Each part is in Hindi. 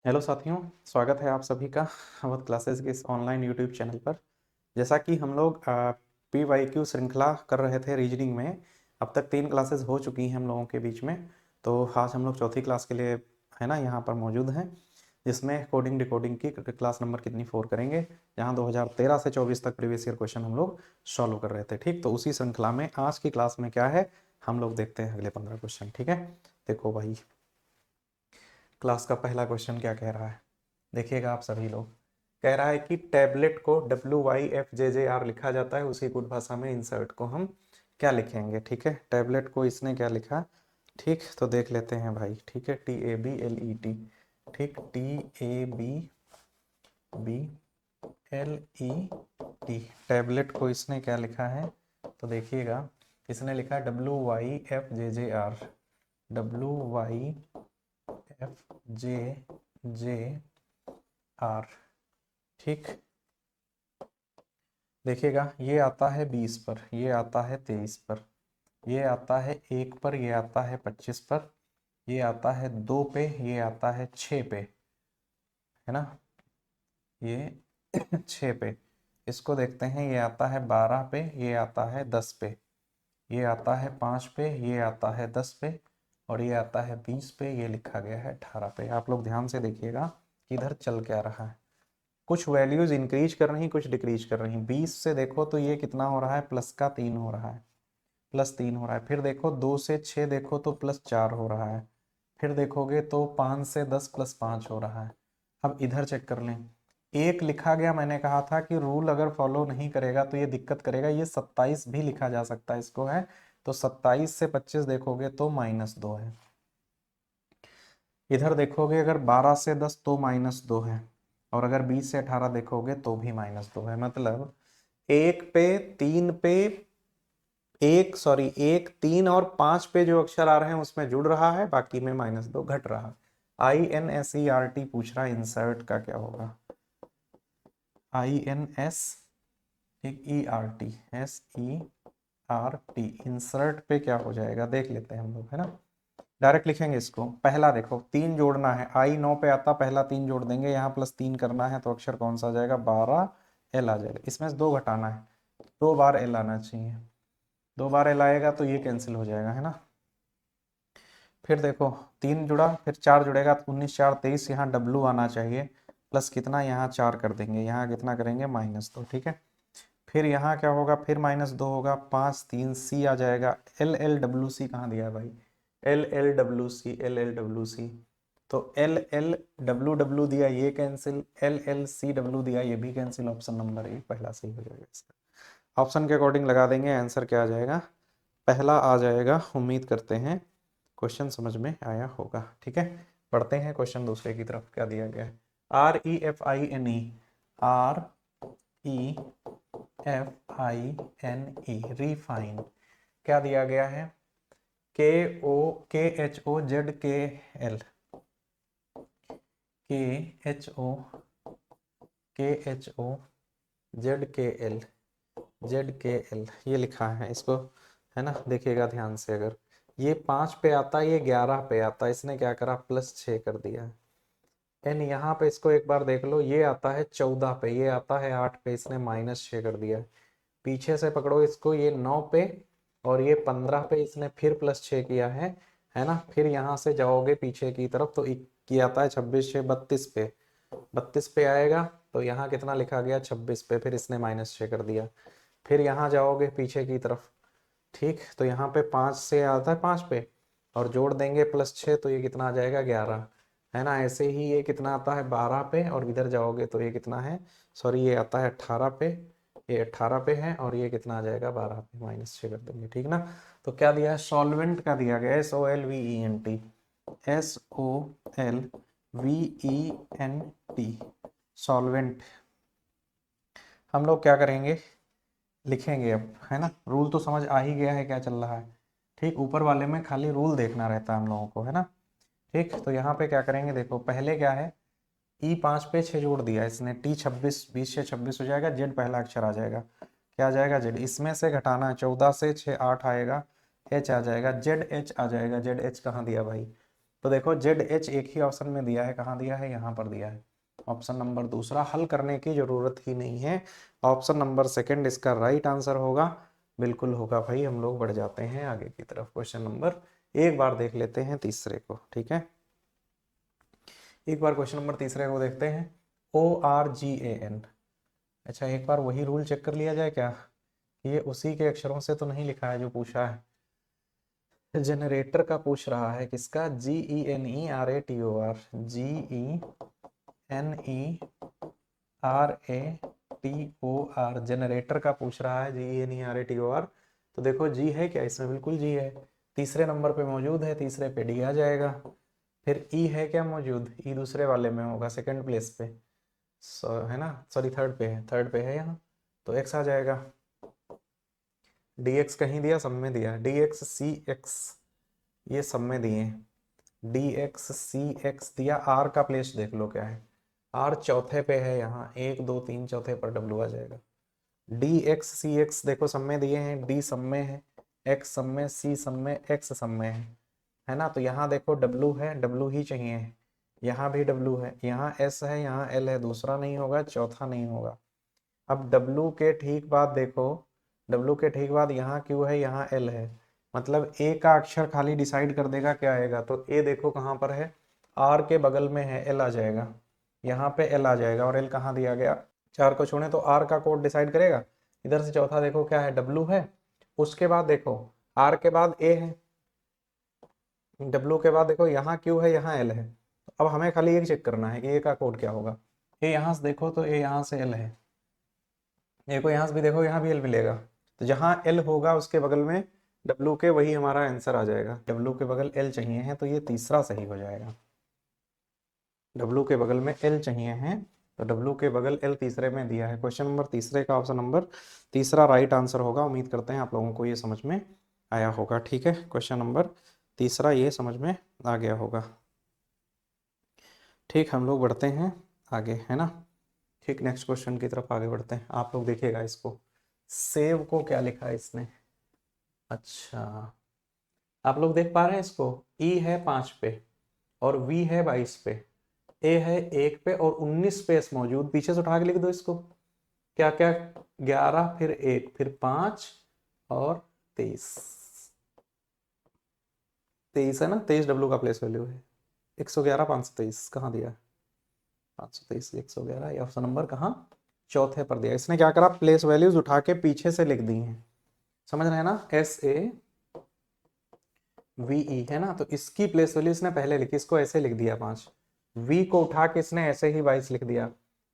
हेलो साथियों, स्वागत है आप सभी का अवध क्लासेस के इस ऑनलाइन यूट्यूब चैनल पर। जैसा कि हम लोग PYQ श्रृंखला कर रहे थे रीजनिंग में, अब तक 3 क्लासेस हो चुकी हैं हम लोगों के बीच में। तो आज हम लोग चौथी क्लास के लिए है ना यहाँ पर मौजूद हैं, जिसमें कोडिंग डिकोडिंग की क्लास नंबर कितनी 4 करेंगे, जहाँ 2013 से 24 तक प्रीवियस ईयर क्वेश्चन हम लोग सॉल्व कर रहे थे। ठीक, तो उसी श्रृंखला में आज की क्लास में क्या है, हम लोग देखते हैं अगले 15 क्वेश्चन। ठीक है, देखो भाई, क्लास का पहला क्वेश्चन क्या कह रहा है, देखिएगा आप सभी लोग। कह रहा है कि टैबलेट को WYFJJR लिखा जाता है, उसी गुड भाषा में इंसर्ट को हम क्या लिखेंगे। ठीक है, टैबलेट को इसने क्या लिखा, ठीक, तो देख लेते हैं भाई। ठीक है, TABLET, ठीक, TABLET, टैबलेट को इसने क्या लिखा है, तो देखिएगा इसने लिखा WYFJJR, WYFJJR। ठीक, देखिएगा ये आता है 20 पर, ये आता है 23 पर, ये आता है 1 पर, ये आता है 25 पर, ये आता है 2 पे, ये आता है 6 पे, है ना, ये 6 पे। इसको देखते हैं, ये आता है 12 पे, ये आता है 10 पे, ये आता है 5 पे, ये आता है 10 पे, और ये आता है 20 पे, ये लिखा गया है 18 पे। आप लोग ध्यान से देखिएगा कि इधर चल क्या रहा है, कुछ वैल्यूज इंक्रीज कर रही, कुछ डिक्रीज कर रही। 20 से देखो तो ये कितना हो रहा है, प्लस का 3 हो रहा है, प्लस 3 हो रहा है। फिर देखो 2 से 6 देखो तो प्लस 4 हो रहा है। फिर देखोगे तो 5 से 10 प्लस 5 हो रहा है। अब इधर चेक कर लें, एक लिखा गया, मैंने कहा था कि रूल अगर फॉलो नहीं करेगा तो ये दिक्कत करेगा। ये 27 भी लिखा जा सकता है इसको, है तो 27 से 25 देखोगे तो -2 है। इधर देखोगे अगर 12 से 10 तो -2 है, और अगर 20 से 18 देखोगे तो भी -2 है। मतलब एक पे, तीन पे, एक, 3 और 5 पे जो अक्षर आ रहे हैं उसमें जुड़ रहा है, बाकी में -2 घट रहा है। INSERT पूछ रहा है, इंसर्ट का क्या होगा। INS, एक ERT, इंसर्ट पे क्या हो जाएगा देख लेते हैं हम लोग, है ना। डायरेक्ट लिखेंगे इसको। पहला देखो 3 जोड़ना है, I 9 पे आता, पहला 3 जोड़ देंगे, यहाँ +3 करना है तो अक्षर कौन सा आ जाएगा, 12 L आ जाएगा। इसमें से 2 घटाना है, 2 बार L आना चाहिए, 2 बार L आएगा तो ये कैंसिल हो जाएगा, है ना। फिर देखो 3 जुड़ा, फिर 4 जुड़ेगा, 19 4 23, यहाँ W आना चाहिए, प्लस कितना, यहाँ 4 कर देंगे, यहाँ कितना करेंगे, -2। ठीक है, फिर यहाँ क्या होगा, फिर -2 होगा, 5 3 C आ जाएगा। LLWC कहाँ दिया है भाई, LLWC, तो LLWW दिया, ये कैंसिल, LLCW दिया, ये भी कैंसिल। ऑप्शन नंबर 1 पहला सही हो जाएगा इसका। ऑप्शन के अकॉर्डिंग लगा देंगे, आंसर क्या आ जाएगा, पहला आ जाएगा। उम्मीद करते हैं क्वेश्चन समझ में आया होगा। ठीक है, पढ़ते हैं क्वेश्चन दूसरे की तरफ, क्या दिया गया है। REFINE, रिफाइन, क्या दिया गया है, KHOZKL, KHOZKL, ये लिखा है इसको, है ना। देखिएगा ध्यान से, अगर ये 5 पे आता, ये 11 पे आता, इसने क्या करा, +6 कर दिया। एन यहाँ पे इसको एक बार देख लो, ये आता है 14 पे, ये आता है 8 पे, इसने -6 कर दिया। पीछे से पकड़ो इसको, ये 9 पे और ये 15 पे, इसने फिर +6 किया है ना। फिर यहाँ से जाओगे पीछे की तरफ तो ये आता है 26 6 32 पे, 32 पे आएगा, तो यहाँ कितना लिखा गया, 26 पे, फिर इसने -6 कर दिया। फिर यहाँ जाओगे पीछे की तरफ, ठीक, तो यहाँ पे 5 से आता है 5 पे, और जोड़ देंगे +6, तो ये कितना आ जाएगा, 11, है ना। ऐसे ही ये कितना आता है, 12 पे, और इधर जाओगे तो ये कितना है, सॉरी, ये आता है 18 पे, ये 18 पे है, और ये कितना आ जाएगा, 12 पे, -6 कर देंगे। ठीक ना, तो क्या दिया है, सॉल्वेंट का दिया गया, SOLVENT, सॉल्वेंट। हम लोग क्या करेंगे, लिखेंगे अब, है ना। रूल तो समझ आ ही गया है क्या चल रहा है, ठीक, ऊपर वाले में खाली रूल देखना रहता है हम लोगों को, है ना। ठीक, तो यहाँ पे क्या करेंगे, देखो पहले क्या है, ई 5 पे 6 जोड़ दिया इसने, टी 26, 20 से 26 हो जाएगा, जेड पहला अक्षर आ जाएगा, क्या आ जाएगा, जेड। इसमें से घटाना है, 14 से 6 8 आएगा, एच आ जाएगा, जेड एच आ जाएगा। जेड एच कहाँ दिया भाई, तो देखो ZH एक ही ऑप्शन में दिया है, कहाँ दिया है, यहाँ पर दिया है। ऑप्शन नंबर दूसरा हल करने की जरूरत ही नहीं है, ऑप्शन नंबर सेकंड इसका राइट आंसर होगा। बिल्कुल होगा भाई। हम लोग बढ़ जाते हैं आगे की तरफ। क्वेश्चन नंबर एक बार देख लेते हैं तीसरे को, ठीक है। एक बार क्वेश्चन नंबर तीसरे को देखते हैं। ORGAN। अच्छा, एक बार वही रूल चेक कर लिया जाए क्या, ये उसी के अक्षरों से तो नहीं लिखा है जो पूछा है। जनरेटर का पूछ रहा है, किसका, GENERATOR, GENERATOR, जनरेटर का पूछ रहा है, GENERATOR। तो देखो जी है क्या इसमें, बिल्कुल जी है, तीसरे नंबर पे मौजूद है, तीसरे पे डी आ जाएगा। फिर ई है क्या मौजूद, ई दूसरे वाले में होगा, सेकंड प्लेस पे, है ना, सॉरी थर्ड पे है, थर्ड पे है यहाँ, तो एक्स आ जाएगा। dx कहीं दिया, सब में दिया, dx cx ये सब में दिए, dx cx दिया। r का प्लेस देख लो क्या है, r चौथे पे है यहाँ, 1 2 3 चौथे पर w आ जाएगा। dx cx देखो सब में दिए हैं, d सब में है, x सब में, c सब में, x सब में है ना। तो यहाँ देखो w है, w ही चाहिए है, यहाँ भी w है, यहाँ s है, यहाँ l है, दूसरा नहीं होगा, चौथा नहीं होगा। अब W के ठीक बाद देखो, W के ठीक बाद यहाँ Q है, यहाँ L है, मतलब A का अक्षर खाली डिसाइड कर देगा क्या आएगा। तो A देखो कहाँ पर है, R के बगल में है, L आ जाएगा, यहाँ पे L आ जाएगा, और L कहाँ दिया गया, 4 को छोड़े तो R का कोड डिसाइड करेगा। इधर से चौथा देखो क्या है, W है, उसके बाद देखो R के बाद A है, W के बाद देखो यहाँ Q है, यहाँ L है। अब हमें खाली एक चेक करना है कि A का कोड क्या होगा। A यहाँ से देखो तो A यहाँ से L है, ए को यहाँ से भी देखो, यहाँ भी एल मिलेगा, तो जहाँ एल होगा उसके बगल में डब्लू के, वही हमारा आंसर आ जाएगा। डब्लू के बगल एल चाहिए है, तो ये तीसरा सही हो जाएगा। डब्लू के बगल में एल चाहिए है, तो डब्लू के बगल एल तीसरे में दिया है। क्वेश्चन नंबर तीसरे का ऑप्शन नंबर तीसरा राइट आंसर होगा। उम्मीद करते हैं आप लोगों को ये समझ में आया होगा, ठीक है। क्वेश्चन नंबर तीसरा ये समझ में आ गया होगा, ठीक। हम लोग बढ़ते हैं आगे, है ना, ठीक। नेक्स्ट क्वेश्चन की तरफ आगे बढ़ते हैं। आप लोग देखिएगा इसको, सेव को क्या लिखा है इसने। अच्छा, आप लोग देख पा रहे हैं इसको, ई है 5 पे और वी है 22 पे, ए है 1 पे और 19 स्पेस मौजूद। पीछे से उठा के लिख दो इसको, क्या क्या, 11 फिर 1 फिर 5 और 23, 23 है ना, 23 डब्ल्यू का प्लेस वैल्यू है। 111 523 कहाँ दिया है, 523 111, ये ऑप्शन नंबर कहाँ, चौथे पर दिया। इसने क्या करा, प्लेस वैल्यूज उठा के पीछे से लिख दी हैं, समझ रहे हैं ना, SAVE है ना, तो इसकी प्लेस वैल्यू इसने पहले लिखी, इसको ऐसे लिख दिया 5, V को उठा के इसने ऐसे ही 22 लिख दिया,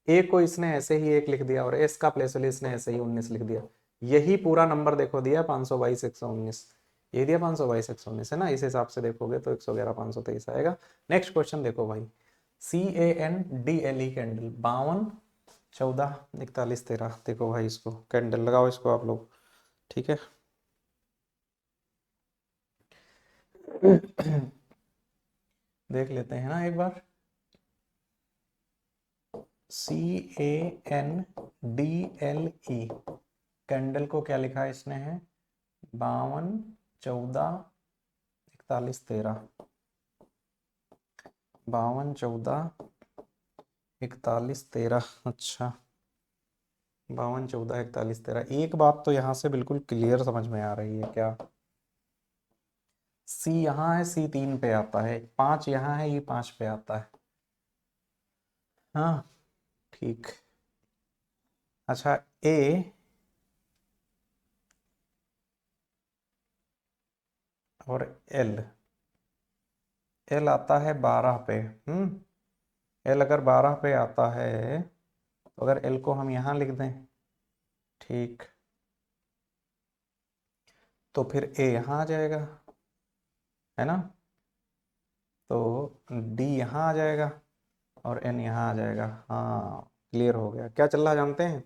A को इसने ऐसे ही 1 लिख दिया, और S का प्लेस वैल्यू इसने ऐसे ही 19 लिख दिया। यही पूरा नंबर देखो दिया 522 119, ये दिया 522 119 है ना, इस हिसाब से देखोगे तो 111 523 आएगा। नेक्स्ट क्वेश्चन देखो भाई, CANDLE कैंडल, 52 14 41 13, देखो भाई इसको कैंडल लगाओ इसको आप लोग, ठीक है। देख लेते हैं ना एक बार, CANDLE कैंडल को क्या लिखा है इसने, है 52 14 41 13, 52 14 41 13, अच्छा 52 14 41 13। एक बात तो यहाँ से बिल्कुल क्लियर समझ में आ रही है, क्या, सी यहाँ है, सी 3 पे आता है, 5 यहाँ है, ये 5 पे आता है, हाँ ठीक। अच्छा ए और एल, एल आता है 12 पे, एल अगर 12 पे आता है, तो अगर एल को हम यहाँ लिख दें, ठीक, तो फिर ए यहाँ आ जाएगा, है ना, तो डी यहाँ आ जाएगा और एन यहाँ आ जाएगा। हाँ क्लियर हो गया, क्या चल रहा है जानते हैं,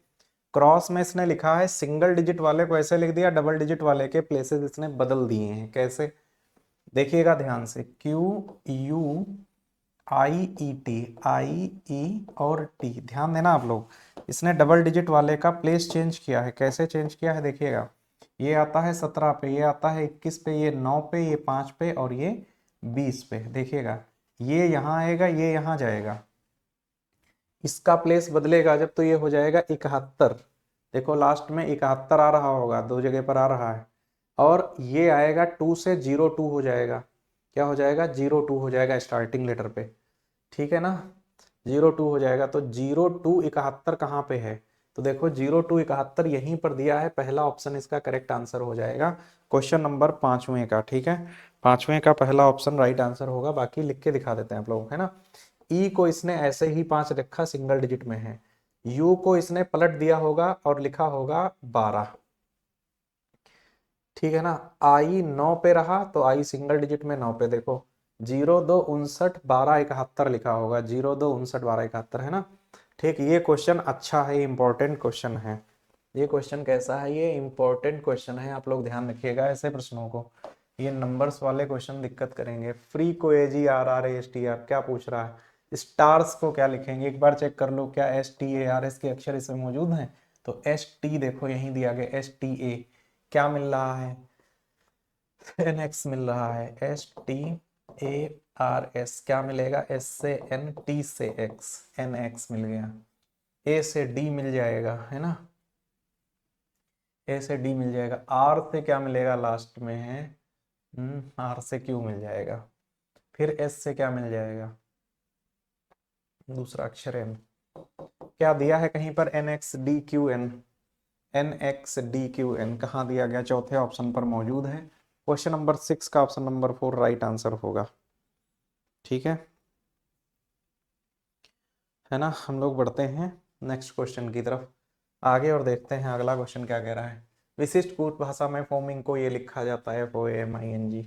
क्रॉस में इसने लिखा है, सिंगल डिजिट वाले को ऐसे लिख दिया, डबल डिजिट वाले के प्लेसेस इसने बदल दिए हैं। कैसे, देखिएगा ध्यान से, QUIET और टी, ध्यान देना आप लोग, इसने डबल डिजिट वाले का प्लेस चेंज किया है। कैसे चेंज किया है देखिएगा, ये आता है 17 पे, ये आता है 21 पे, ये 9 पे, ये 5 पे और ये 20 पे। देखिएगा ये यहाँ आएगा, ये यहाँ जाएगा, इसका प्लेस बदलेगा जब तो ये हो जाएगा 71। देखो लास्ट में 71 आ रहा होगा, दो जगह पर आ रहा है, और ये आएगा 2 से 02 हो जाएगा। क्या हो जाएगा? 02 हो जाएगा स्टार्टिंग लेटर पे। ठीक है ना, 02 हो जाएगा। तो 02 71 कहाँ पे है? तो देखो 02 71 यहीं पर दिया है, पहला ऑप्शन इसका करेक्ट आंसर हो जाएगा क्वेश्चन नंबर 5वें का। ठीक है, 5वें का पहला ऑप्शन राइट आंसर होगा। बाकी लिख के दिखा देते हैं आप लोगों को, है ना। ई को इसने ऐसे ही 5 रखा, सिंगल डिजिट में है। यू को इसने पलट दिया होगा और लिखा होगा 12। ठीक है ना। आई 9 पे रहा तो आई सिंगल डिजिट में 9 पे, देखो 02 59 12 71 लिखा होगा, 02 59 12 71, है ना। ठीक, ये क्वेश्चन अच्छा है, इंपॉर्टेंट क्वेश्चन है। ये क्वेश्चन कैसा है? ये इंपॉर्टेंट क्वेश्चन है, आप लोग ध्यान रखिएगा ऐसे प्रश्नों को। ये नंबर्स वाले क्वेश्चन दिक्कत करेंगे। फ्री को AGRRASTR क्या पूछ रहा है? स्टार्स को क्या लिखेंगे? एक बार चेक कर लो, क्या STARS के अक्षर इसमें मौजूद हैं? तो ST देखो यहीं दिया गया, STA क्या मिल रहा है? NX मिल रहा है। STARS क्या मिलेगा? S से N, T से X, NX मिल गया। A से D मिल जाएगा, है ना, A से D मिल जाएगा। R से क्या मिलेगा? लास्ट में है R से Q मिल जाएगा। फिर S से क्या मिल जाएगा? दूसरा अक्षर N। क्या दिया है कहीं पर? NXDQN, NXDQN कहाँ दिया गया? चौथे ऑप्शन पर मौजूद है। क्वेश्चन नंबर 6 का ऑप्शन नंबर 4 राइट आंसर होगा। ठीक है ना। हम लोग बढ़ते हैं नेक्स्ट क्वेश्चन की तरफ आगे और देखते हैं अगला क्वेश्चन क्या कह रहा है। विशिष्ट कूट भाषा में फॉर्मिंग को ये लिखा जाता है FOAMING,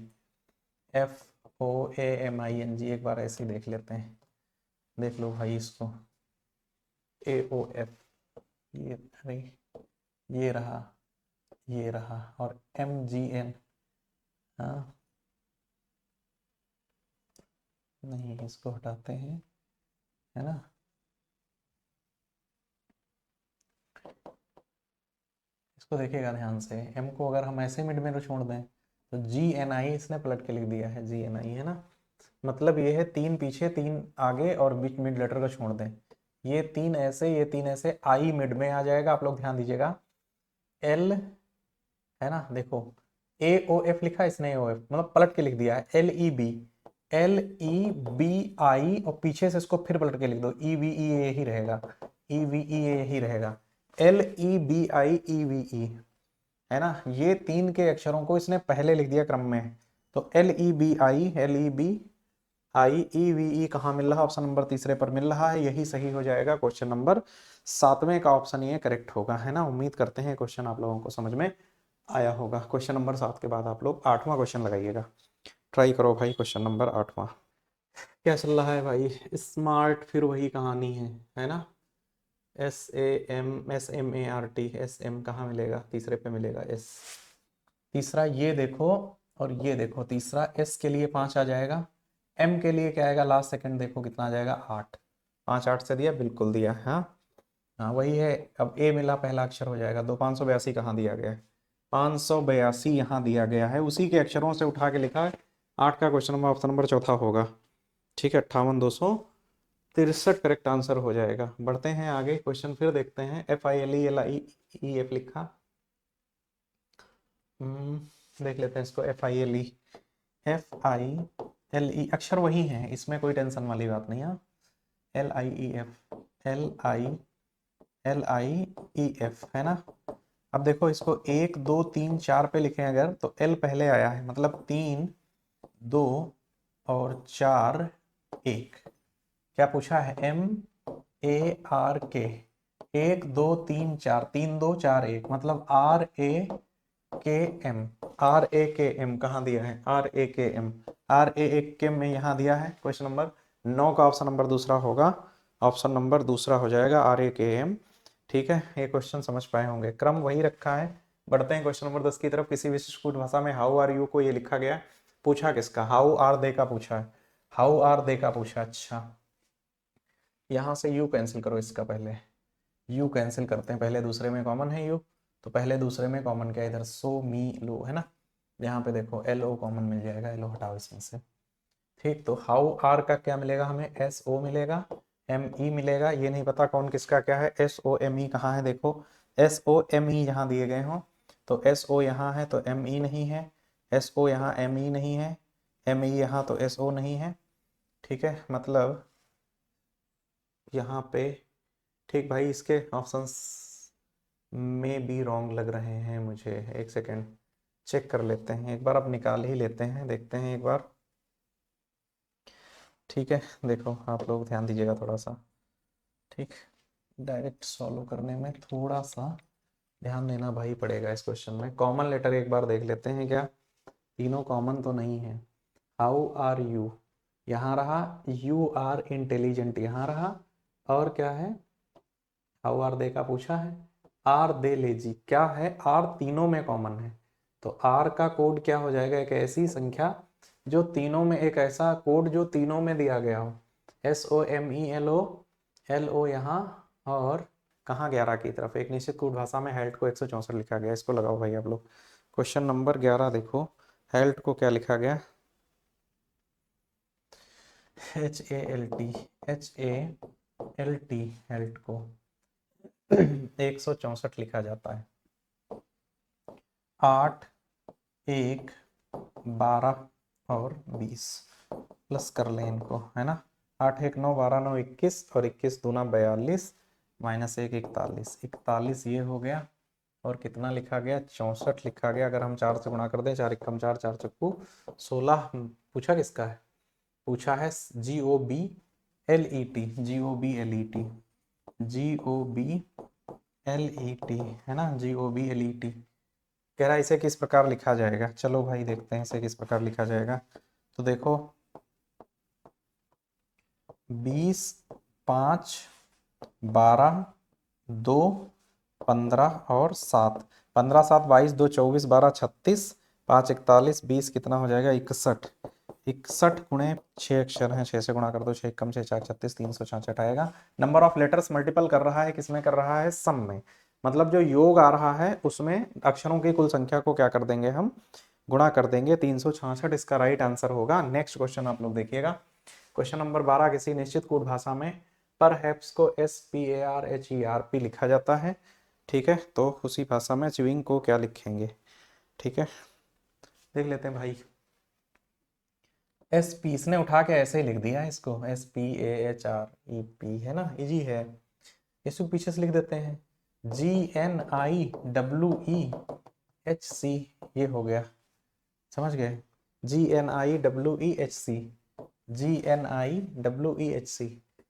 FOAMING। एक बार ऐसे ही देख लेते हैं, देख लो भाई इसको। AOF, ये अरे ये रहा, ये रहा, और MGN। हाँ, नहीं इसको हटाते हैं, है ना। इसको देखिएगा ध्यान से, M को अगर हम ऐसे मिड में छोड़ दें तो GNI इसने पलट के लिख दिया है, GNI, है ना। मतलब ये है 3 पीछे 3 आगे और बीच मिड लेटर को छोड़ दें। ये 3 ऐसे, ये 3 ऐसे, आई मिड में आ जाएगा। आप लोग ध्यान दीजिएगा। L, है ना, देखो AOF लिखा, इसने AOF मतलब पलट के लिख दिया है। LEB, LEBI, और पीछे से इसको फिर पलट के लिख दो, EVE यही रहेगा, EVE यही रहेगा, LEBI EVE, है ना। ये 3 के अक्षरों को इसने पहले लिख दिया क्रम में। तो LEBI कहाँ मिल रहा? ऑप्शन नंबर तीसरे पर मिल रहा है, यही सही हो जाएगा। क्वेश्चन नंबर 7वें का ऑप्शन ये करेक्ट होगा, है ना। उम्मीद करते हैं क्वेश्चन आप लोगों को समझ में आया होगा। क्वेश्चन नंबर 7 के बाद आप लोग 8वां क्वेश्चन लगाइएगा। ट्राई करो भाई क्वेश्चन नंबर 8वां। क्या चल रहा है भाई? स्मार्ट, फिर वही कहानी है ना। SAMSMART, SM कहाँ मिलेगा? तीसरे पे मिलेगा S। तीसरा ये देखो, और ये देखो, तीसरा S के लिए 5 आ जाएगा, M के लिए क्या आएगा? लास्ट सेकंड देखो कितना आ जाएगा? 8। 5 8 से दिया, बिल्कुल दिया। हाँ हाँ वही है। अब A मिला, पहला अक्षर हो जाएगा। 582 कहाँ दिया गया है? 582 यहाँ दिया गया है, उसी के अक्षरों से उठा के लिखा है। 8 का क्वेश्चन नंबर ऑप्शन नंबर चौथा होगा। ठीक है, 58 263 करेक्ट आंसर हो जाएगा। बढ़ते हैं आगे, क्वेश्चन फिर देखते हैं। FILELIEF लिखा, देख लेते हैं इसको। FILE अक्षर वही है, इसमें कोई टेंशन वाली बात नहीं है। LIEF है ना। अब देखो इसको 1 2 3 4 पे लिखें अगर, तो L पहले आया है, मतलब 3 2 और 4 1। क्या पूछा है? MARK, 1 2 3 4, 3 2 4 1, मतलब RAKM। RAKM कहाँ दिया है? RAKM में यहाँ दिया है। क्वेश्चन नंबर 9 का ऑप्शन नंबर दूसरा होगा, ऑप्शन नंबर दूसरा हो जाएगा RAKM। ठीक है, ये क्वेश्चन समझ पाए होंगे, क्रम वही रखा है। बढ़ते हैं क्वेश्चन नंबर 10 की तरफ। किसी विशिष्ट कूट भाषा में हाउ आर यू को ये लिखा गया, पूछा किसका? हाउ आर दे का पूछा है, हाउ आर दे का पूछा। अच्छा, यहाँ से यू कैंसिल करो, इसका पहले यू कैंसिल करते हैं, पहले दूसरे में कॉमन है यू, तो पहले दूसरे में कॉमन क्या? इधर सो मी लो, है ना। यहाँ पे देखो LO कॉमन मिल जाएगा, LO हटाओ इसमें से। ठीक, तो हाउ आर का क्या मिलेगा हमें, एस ओ मिलेगा, एम ई मिलेगा, ये नहीं पता कौन किसका क्या है, एस ओ एम ई कहाँ है, देखो एस ओ एम ई यहाँ दिए गए हों, तो एस ओ यहाँ है तो एम ई नहीं है, एस ओ यहाँ एम ई नहीं है, एम ई यहाँ तो एस ओ नहीं है। ठीक है, मतलब यहाँ पे, ठीक भाई, इसके ऑप्शंस में भी रॉन्ग लग रहे हैं मुझे, एक सेकेंड चेक कर लेते हैं एक बार, अब निकाल ही लेते हैं, देखते हैं एक बार। ठीक है, देखो आप लोग ध्यान दीजिएगा थोड़ा सा, ठीक, डायरेक्ट सॉल्व करने में थोड़ा सा ध्यान देना भाई पड़ेगा। इस क्वेश्चन में कॉमन लेटर एक बार देख लेते हैं, क्या तीनों कॉमन तो नहीं है। हाउ आर यू यहाँ रहा, यू आर इंटेलिजेंट यहाँ रहा, और क्या है, हाउ आर दे का पूछा है, आर दे लेजी, क्या है, आर तीनों में कॉमन है, तो आर का कोड क्या हो जाएगा, एक ऐसी संख्या जो तीनों में, एक ऐसा कोड जो तीनों में दिया गया हो, S O M E L O, L O यहाँ, और कहाँ 11 की तरफ एक निश्चित कूट भाषा में हेल्ट को 164 लिखा गया। इसको लगाओ भाई आप लोग, क्वेश्चन नंबर 11 देखो, हेल्ट को क्या लिखा गया, H A L T, H A L T, halt को 164 लिखा जाता है। 8, 1, 12 और 20 प्लस कर लें इनको, है ना, 8 1 9 12 9 21 और 21 दूना 42 माइनस 1 41, 41 ये हो गया, और कितना लिखा गया, 64 लिखा गया। अगर हम 4 से गुणा कर दें, 4 एकम 4, 4 चक्कू 16। पूछा किसका है, पूछा है G O B L E T, G O B L E T, G O B L E T, है ना, G O B L E T. कह रहा है इसे किस प्रकार लिखा जाएगा, चलो भाई देखते हैं इसे किस प्रकार लिखा जाएगा। तो देखो 20, 5, 12, 2, 15 और 7, 15 7 22 2 24 12 36 5 41 20 कितना हो जाएगा, 61, 61 गुणे 6 अक्षर हैं, 6 से गुणा कर दो, 6 कम 6 4 36 366 आएगा। नंबर ऑफ लेटर्स मल्टीपल कर रहा है, किसमें कर रहा है, सम में, मतलब जो योग आ रहा है उसमें अक्षरों की कुल संख्या को क्या कर देंगे हम, गुणा कर देंगे, 366 इसका राइट आंसर होगा। नेक्स्ट क्वेश्चन आप लोग देखिएगा, क्वेश्चन नंबर 12, किसी निश्चित कूट भाषा में परहैप्स को S P A R H E R P लिखा जाता है। ठीक है, तो उसी भाषा में च्यूइंग को क्या लिखेंगे, ठीक है देख लेते हैं भाई। एस पी इसने उठा के ऐसे ही लिख दिया है इसको, S P A H R E P, है ना, इजी है, इसको पीछे से लिख देते हैं, G N I W E H C, ये हो गया, समझ गए, G N I W E H C, G N I W E H C,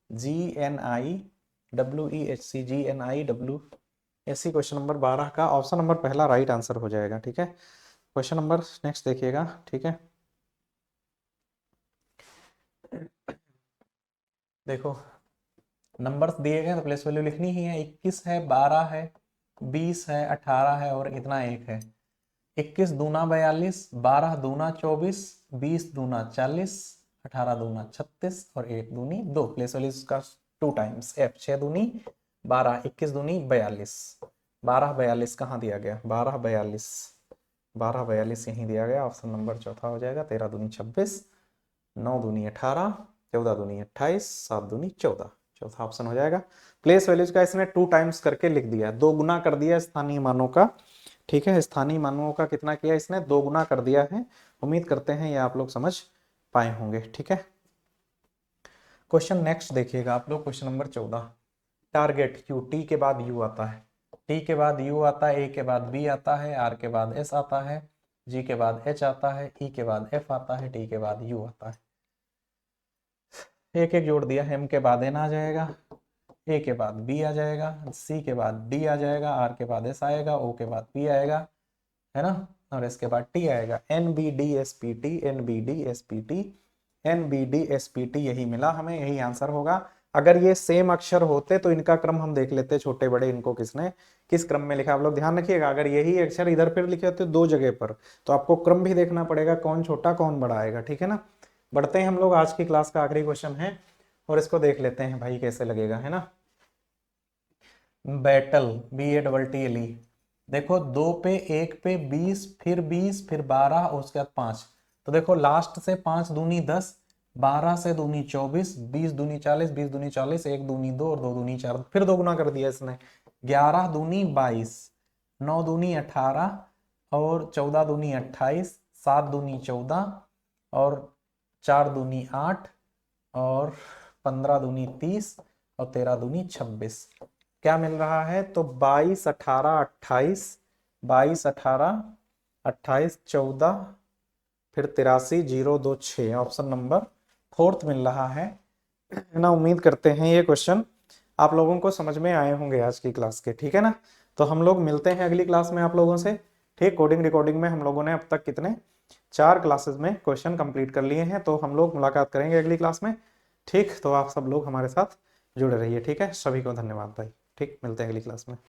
G N I W E H C, G N I W H C. Question number 12 का ऑप्शन नंबर पहला राइट आंसर हो जाएगा। ठीक है, क्वेश्चन नंबर नेक्स्ट देखिएगा। ठीक है, देखो नंबर्स दिए गए तो प्लेस वैल्यू लिखनी ही है, 21 है, 12 है, 20 है, 18 है और इतना एक है। 21 दूना 42, 12 दूना 24, 20 दूना 40, 18 दूना 36 और 1 दूनी 2, प्लेस वैल्यू का 2 टाइम्स एफ, 6 दूनी 12, 21 दूनी 42, 12 42 कहाँ दिया गया, 12 42, 12 42 यहीं दिया गया, ऑप्शन नंबर चौथा हो जाएगा। 13 दूनी 26, 9 दूनी 18, 14 दूनी 28, 7 दूनी 14, चौथा ऑप्शन हो जाएगा। प्लेस वैल्यूज का इसने 2 टाइम्स करके लिख दिया, 2 गुना कर दिया स्थानीय मानों का। ठीक है, स्थानीय मानों का कितना किया इसने, 2 गुना कर दिया है। उम्मीद करते हैं ये आप लोग समझ पाए होंगे। ठीक है, क्वेश्चन नेक्स्ट देखिएगा आप लोग, question number 14, target Q, T के बाद यू आता है, टी के बाद यू आता है, ए के बाद बी आता है, आर के बाद एस आता है, जी के बाद एच आता है, ई के बाद एफ आता है, टी के बाद यू आता है। एक एक जोड़ दिया, एम के बाद एन आ जाएगा, ए के बाद बी आ जाएगा, सी के बाद डी आ जाएगा, आर के बाद एस आएगा, ओ के बाद पी आएगा, है ना, और इसके बाद टी आएगा। N B D S P T, N B D S P T, N B D S P T, यही मिला हमें, यही आंसर होगा। अगर ये सेम अक्षर होते तो इनका क्रम हम देख लेते, छोटे बड़े इनको किसने किस क्रम में लिखा, आप लोग ध्यान रखिएगा। अगर यही अक्षर इधर फिर लिखे होते 2 जगह पर, तो आपको क्रम भी देखना पड़ेगा, कौन छोटा कौन बड़ा आएगा। ठीक है ना, बढ़ते हैं हम लोग, आज की क्लास का आखिरी क्वेश्चन है और इसको देख लेते हैं भाई कैसे लगेगा, है ना। Battle, B A double T L E, देखो 2 पे 1 पे 20, फिर 20, फिर 12 और उसके बाद 5, तो देखो लास्ट से 5 दूनी 10, 12 से दूनी 24, 20 दूनी 40, 20 दूनी 40, 1 दूनी 2 और 2 दूनी 4, फिर 2 गुना कर दिया इसने। 11 दूनी 22, 9 दूनी 18 और 14 दूनी 28, 7 दूनी 14 और 4 दूनी 8 और 15 दूनी 30 और 13 दूनी 26। क्या मिल रहा है? तो 22 18 28, 22 18 28 14 फिर 83 0 2 6, ऑप्शन नंबर 4 मिल रहा है ना। उम्मीद करते हैं ये क्वेश्चन आप लोगों को समझ में आए होंगे आज की क्लास के, ठीक है ना। तो हम लोग मिलते हैं अगली क्लास में आप लोगों से, ठीक। कोडिंग रिकॉर्डिंग में हम लोगों ने अब तक कितने 4 क्लासेस में क्वेश्चन कंप्लीट कर लिए हैं, तो हम लोग मुलाकात करेंगे अगली क्लास में, ठीक। तो आप सब लोग हमारे साथ जुड़े रहिए, ठीक है। सभी को धन्यवाद भाई, ठीक। मिलते हैं अगली क्लास में।